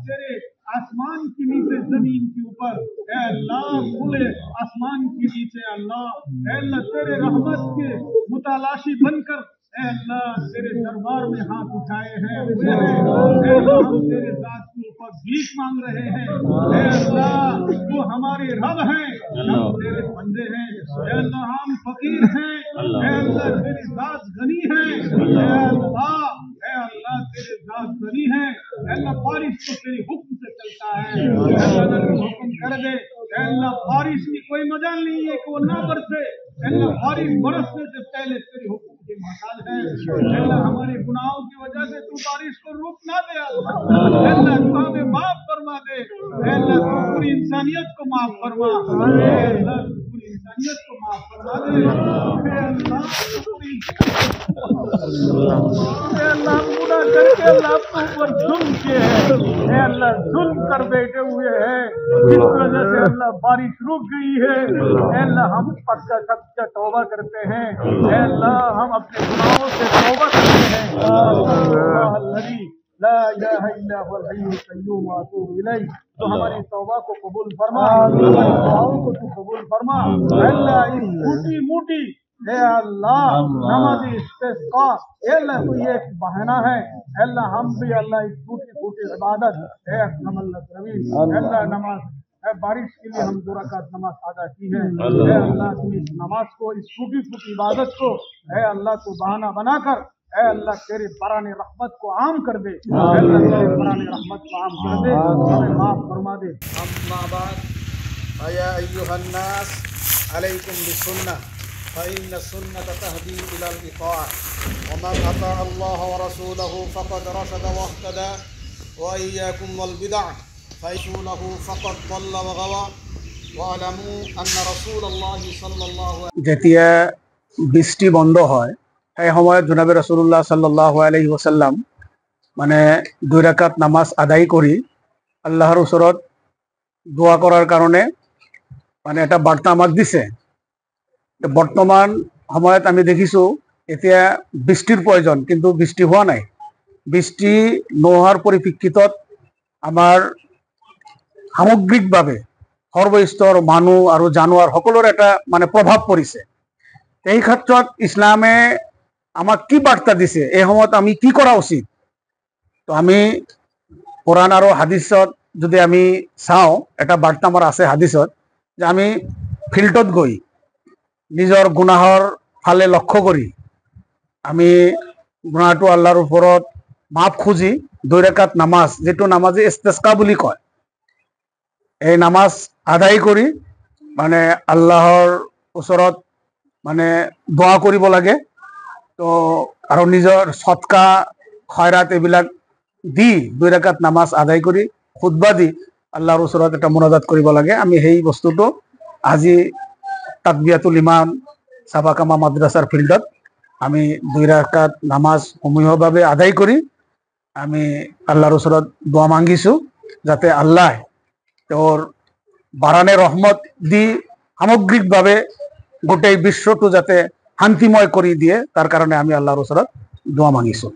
तेरे आसमान के नीचे जमीन के ऊपर, ऐ अल्लाह खुले आसमान के नीचे अल्लाह, ऐ अल्लाह तेरे रहमत के मुतालाशी बनकर ऐ अल्लाह तेरे दरबार में हाथ उठाए हैं, ऐ अल्लाह हम तेरे जात के ऊपर भीख मांग रहे हैं। ऐ अल्लाह वो हमारे रब हैं, हम तेरे बंदे हैं। ऐ अल्लाह हम फकीर हैं, ऐ अल्लाह तेरी जात गनी है। ऐ अल्लाह तेरे जात गनी है। ऐ अल्लाह बारिश तो तेरी हुक्म से चलता है, अगर हुक्म कर दे ऐ अल्लाह बारिश की कोई मजाल नहीं है कि वो ना बरसे। ऐ अल्लाह बारिश बरसने से पहले तेरी हुक्म की मोहताज है। ऐ अल्लाह हमारे गुनाहों की वजह से तू बारिश को रोक ना दे, अल्लाह तू हमें माफ फरमा दे। ऐ अल्लाह तू पूरी इंसानियत को माफ फरमा, ऐ अल्लाह तू पूरी इंसानियत को माफ फरमा दे। अल्लाह पूरा करके अल्लाह के ऊपर जुल्म किए हैं, अल्लाह जुल्म कर बैठे हुए हैं, जिस वजह से अल्लाह बारिश रुक गई है। अल्लाह हम पक्का सच्चा तौबा करते हैं, अल्लाह हम अपने गुनाहों से तौबा करते हैं। ला इलाहा इल्ला हुवल हय्युल क़य्यूम व अतूबु इलैह। तो हमारी तौबा को कबूल फरमा, हमारी दुआओं को तू कबूल फरमा। अल्लाह इस टूटी मूटी है अल्लाह नमाज़ इस्तिस्क़ा, अल्लाह कोई एक बहाना है। अल्लाह हम भी अल्लाह इस टूटी फूटी इबादत है अल्लाह नमाज है बारिश के लिए हम 2 रकात नमाज अदा की है। अल्लाह तू इस नमाज को, इस टूटी फूटी इबादत को है अल्लाह तू बहाना बनाकर ऐ अल्लाह तेरे बराने रहमत को आम कर दे। अल्लाह तेरे बराने रहमत को आम कर दे, हमें माफ फरमा दे। अम्मा बाद या अय्युहन नास अलैकुम बिसुन्नह फ़इन्न सुन्नत तहदी इलल इताअह व मन अता अल्लाह व रसूलहु फ़क़द रशद वहतदा व इय्याकुम वल बिदअ फ़इन्नहु फ़क़द ضل व गवा व अलमू अन्न रसूलुल्लाह सल्लल्लाहु যেতিয়া বৃষ্টি বন্ধ হয় সেই সময়ত জনাবে রাসূলুল্লাহ সাল্লাল্লাহু আলাইহি ওয়াসাল্লাম মানে 2 রাকাত নামাজ আদায় কৰি আল্লাহর ওচৰত দোয়া করার কারণে মানে এটা বার্তা আমাক দিছে। বর্তমান সময়ত আমি দেখিছো এতিয়া বৃষ্টির প্রয়োজন, কিন্তু বৃষ্টি হওয়া নাই। বৃষ্টি নোহোৱাৰ পৰিপ্ৰেক্ষিতত আমাৰ সামগ্ৰিকভাৱে সৰ্বস্তৰ মানুহ আৰু জানোৱাৰ সকলোৰে এটা মানে প্ৰভাৱ পৰিছে। এই ক্ষেত্ৰত ইছলামে আমাক কি বার্তা দিছে, এই সময়ত আমি কি করা উচিত? তো আমি কোরআন আৰু হাদিসত যদি আমি চাওঁ, এটা বার্তা আমাৰ আছে হাদিসত যে আমি ফিল্ডত গৈ নিজৰ গুনাহৰ ফালে লক্ষ্য কৰি আমি গুনাহটো আল্লাহৰ ওপৰত মাফ খুঁজি 2 রাকাত নামাজ, যেটো নামাজে ইস্তিস্কা বুলি কয়, এই নামাজ আদায় কৰি মানে আল্লাহৰ ওচৰত মানে দোয়া কৰিব লাগে। তো আৰু নিজৰ সৎকা খয়ৰাত এইবিলাক দি 2 রাকাত নামাজ আদায় কৰি খুতবা দি আল্লাহৰ ওচৰত এটা মুনাজাত কৰিব লাগে। আমি সেই বস্তুটো আজি তাকবিয়াতুল ইমাম সাবাকামা মাদ্রাসার ফিল্ডত আমি 2 রাকাত নামাজ সমূহীয়াভাৱে আদায় কৰি আমি আল্লাহৰ ওচৰত দোয়া মাগিছো, যাতে আল্লাহ তেওঁৰ বারানে রহমত দি সামগ্রিকভাৱে গোটেই বিশ্বটো যাতে শান্তিময় কৰি দিয়ে, তাৰ কাৰণে আমি আল্লাহৰ ওচৰত দোয়া মাগিছো।